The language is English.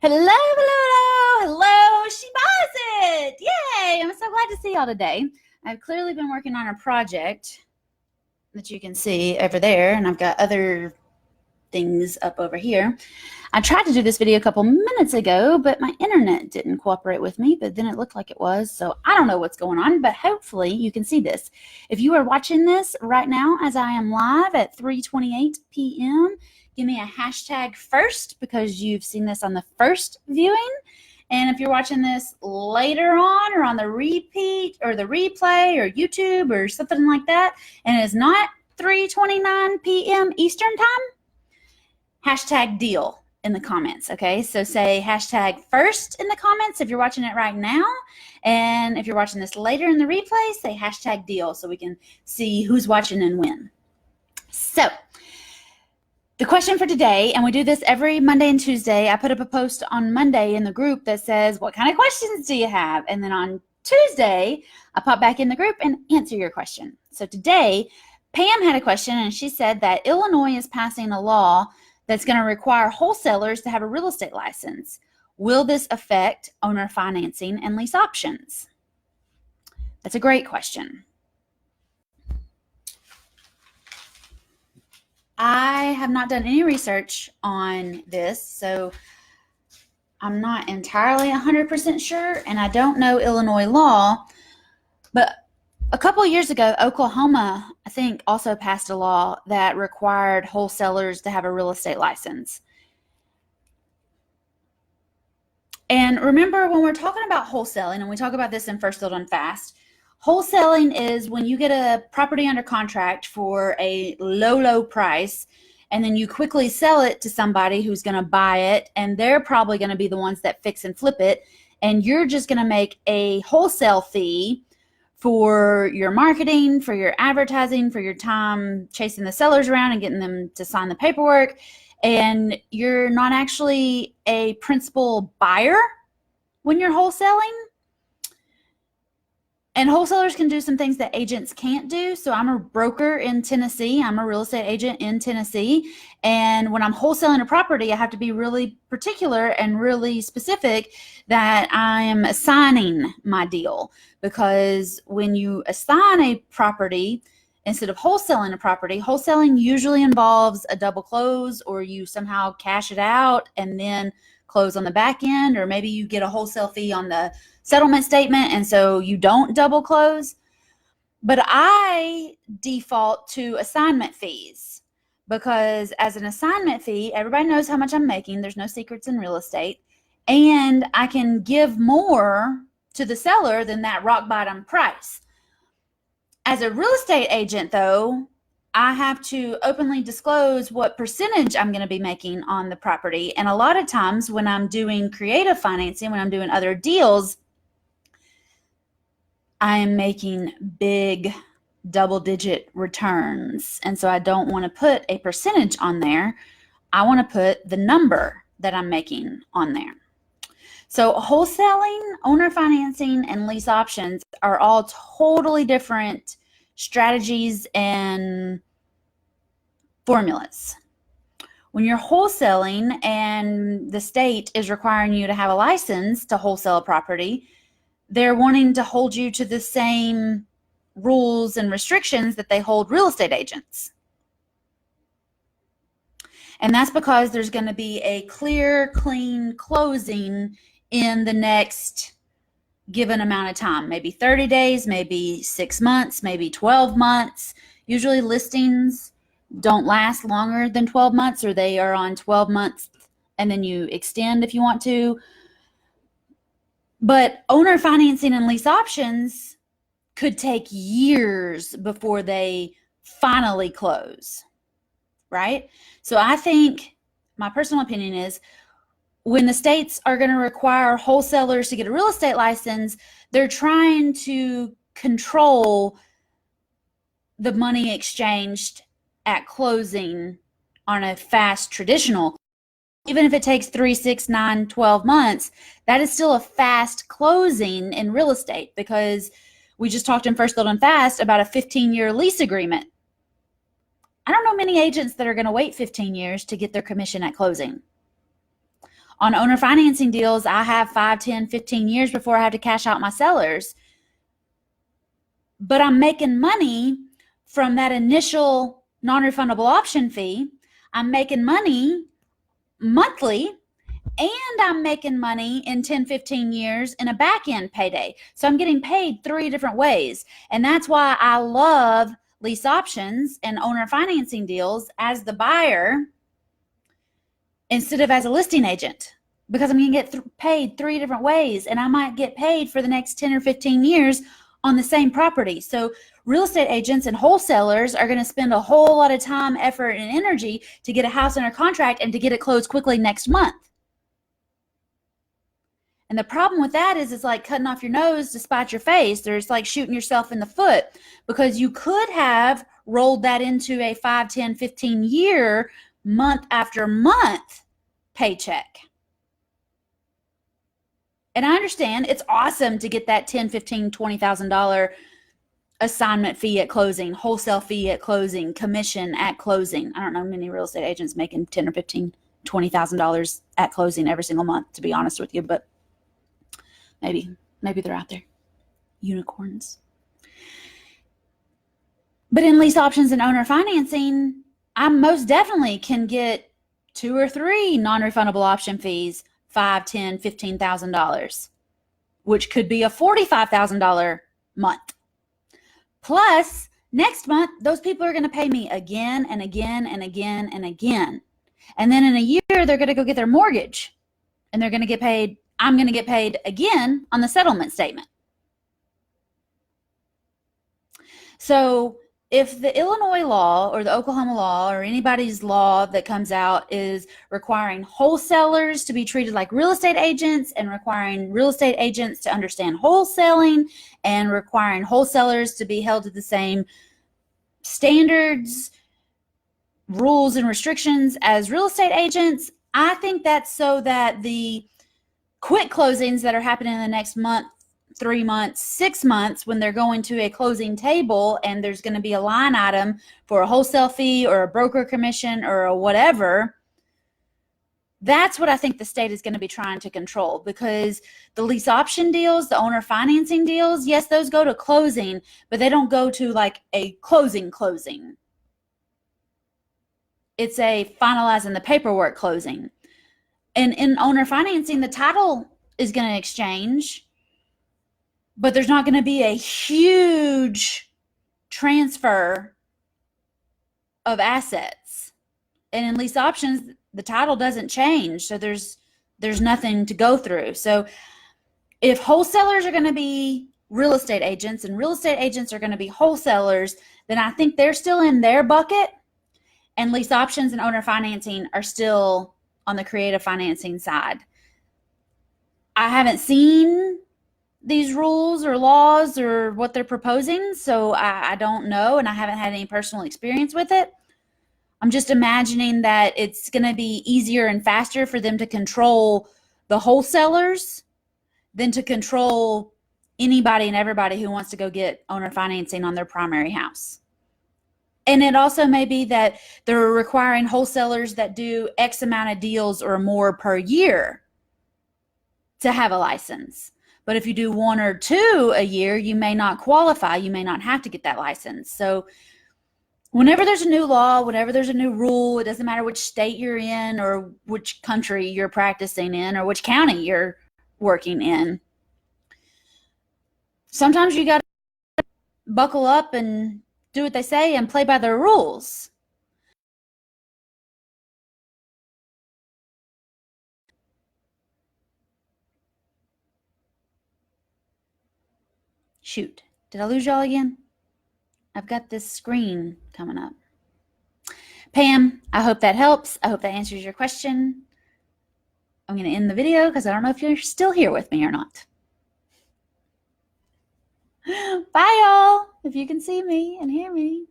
Hello, hello, hello, hello. She buys it. Yay. I'm so glad to see y'all today. I've clearly been working on a project that you can see over there, and I've got other things up over here. I tried to do this video a couple minutes ago, but my internet didn't cooperate with me, but then it looked like it was. So I don't know what's going on, but hopefully you can see this. If you are watching this right now as I am live at 3:28 p.m., give me a hashtag first because you've seen this on the first viewing. And if you're watching this later on or on the repeat or the replay or YouTube or something like that, and it is not 3:29 p.m. Eastern time, hashtag deal in the comments. Okay, so say hashtag first in the comments if you're watching it right now, and if you're watching this later in the replay, say hashtag deal so we can see who's watching and when. So the question for today, and we do this every Monday and Tuesday, I put up a post on Monday in the group that says, what kind of questions do you have? And then on Tuesday, I pop back in the group and answer your question. So today, Pam had a question, and she said that Illinois is passing a law that's going to require wholesalers to have a real estate license. Will this affect owner financing and lease options? That's a great question. I have not done any research on this, so I'm not entirely 100% sure, and I don't know Illinois law, but a couple of years ago, Oklahoma, I think, also passed a law that required wholesalers to have a real estate license. And remember, when we're talking about wholesaling, and we talk about this in First Build on Fast, wholesaling is when you get a property under contract for a low price, and then you quickly sell it to somebody who's going to buy it, and they're probably going to be the ones that fix and flip it, and you're just going to make a wholesale fee for your marketing, for your advertising, for your time chasing the sellers around and getting them to sign the paperwork, and you're not actually a principal buyer when you're wholesaling. And wholesalers can do some things that agents can't do. So I'm a broker in Tennessee. I'm a real estate agent in Tennessee. And when I'm wholesaling a property, I have to be really particular and really specific that I am assigning my deal. Because when you assign a property, instead of wholesaling a property, wholesaling usually involves a double close, or you somehow cash it out and then close on the back end, or maybe you get a wholesale fee on the settlement statement and so you don't double close. But I default to assignment fees because as an assignment fee, everybody knows how much I'm making. There's no secrets in real estate, and I can give more to the seller than that rock bottom price. As a real estate agent, though, I have to openly disclose what percentage I'm going to be making on the property. And a lot of times when I'm doing creative financing, when I'm doing other deals, I am making big double-digit returns. And so I don't want to put a percentage on there. I want to put the number that I'm making on there. So wholesaling, owner financing, and lease options are all totally different strategies and formulas. When you're wholesaling and the state is requiring you to have a license to wholesale a property, they're wanting to hold you to the same rules and restrictions that they hold real estate agents. And that's because there's going to be a clear, clean closing in the next given amount of time, maybe 30 days, maybe 6 months, maybe 12 months. Usually listings don't last longer than 12 months, or they are on 12 months and then you extend if you want to. But owner financing and lease options could take years before they finally close, right? So I think my personal opinion is when the states are going to require wholesalers to get a real estate license, they're trying to control the money exchanged at closing on a fast traditional. Even if it takes 3, 6, 9, 12 months, that is still a fast closing in real estate, because we just talked in First Build on Fast about a 15-year lease agreement. I don't know many agents that are going to wait 15 years to get their commission at closing. On owner financing deals, I have 5, 10, 15 years before I have to cash out my sellers. But I'm making money from that initial non-refundable option fee. I'm making money monthly, and I'm making money in 10, 15 years in a back-end payday. So I'm getting paid 3 different ways. And that's why I love lease options and owner financing deals as the buyer instead of as a listing agent, because I'm going to get paid 3 different ways, and I might get paid for the next 10 or 15 years on the same property. So real estate agents and wholesalers are going to spend a whole lot of time, effort, and energy to get a house under contract and to get it closed quickly next month. And the problem with that is it's like cutting off your nose to spite your face. There's like shooting yourself in the foot, because you could have rolled that into a 5, 10, 15 year month after month paycheck. And I understand it's awesome to get that $10, $15, $20,000 assignment fee at closing, wholesale fee at closing, commission at closing. I don't know many real estate agents making $10 or $15, $20,000 at closing every single month, to be honest with you, but maybe they're out there. Unicorns. But in lease options and owner financing, I most definitely can get 2 or 3 non-refundable option fees, $5, $10, $15,000, which could be a $45,000 month. Plus, next month, those people are going to pay me again and again and again and again. And then in a year, they're going to go get their mortgage, and they're going to get paid. I'm going to get paid again on the settlement statement. So if the Illinois law or the Oklahoma law or anybody's law that comes out is requiring wholesalers to be treated like real estate agents, and requiring real estate agents to understand wholesaling, and requiring wholesalers to be held to the same standards, rules, and restrictions as real estate agents, I think that's so that the quick closings that are happening in the next month, 3 months, 6 months, when they're going to a closing table and there's going to be a line item for a wholesale fee or a broker commission or a whatever, that's what I think the state is going to be trying to control. Because the lease option deals, the owner financing deals, yes, those go to closing, but they don't go to like a closing. It's a finalizing the paperwork closing. And in owner financing, the title is going to exchange, but there's not going to be a huge transfer of assets. And in lease options, the title doesn't change, so there's nothing to go through. So if wholesalers are going to be real estate agents and real estate agents are going to be wholesalers, then I think they're still in their bucket, and lease options and owner financing are still on the creative financing side. I haven't seen these rules or laws or what they're proposing, so I don't know, and I haven't had any personal experience with it. I'm just imagining that it's going to be easier and faster for them to control the wholesalers than to control anybody and everybody who wants to go get owner financing on their primary house. And it also may be that they're requiring wholesalers that do X amount of deals or more per year to have a license. But if you do 1 or 2 a year, you may not qualify. You may not have to get that license. So whenever there's a new law, whenever there's a new rule, it doesn't matter which state you're in or which country you're practicing in or which county you're working in, sometimes you got to buckle up and do what they say and play by their rules. Shoot, did I lose y'all again? I've got this screen coming up. Pam, I hope that helps. I hope that answers your question. I'm going to end the video because I don't know if you're still here with me or not. Bye, y'all, if you can see me and hear me.